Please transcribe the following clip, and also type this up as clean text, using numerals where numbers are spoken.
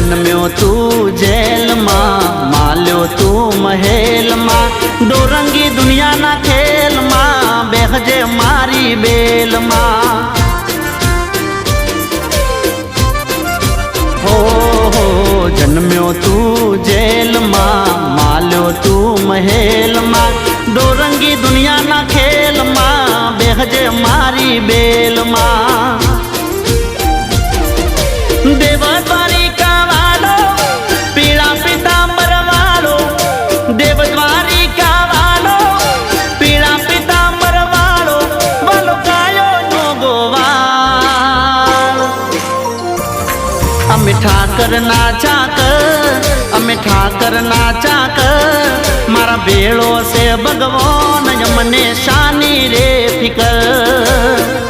जन्म्यो तू जेल मां, माल्यो तू महल मां, डोरंगी दुनिया ना खेल मां, बेहजे मारी बेल मां। हो जन्म्यो तू जेल मां, माल्यो तू महल मां, डोरंगी दुनिया ना खेल मां, बेहजे मारी बेल मां। देवद्वारिका वालो पीड़ा पीतांबर वालो, देवद्वारिका वालो पीड़ा पीतांबर वालो, वालो कायो नो गोवाल। अमे ठाकर नाचा कर, अमे ठाकर नाचा कर, मारा बेड़ो से भगवान यमने शानी रे फिकर।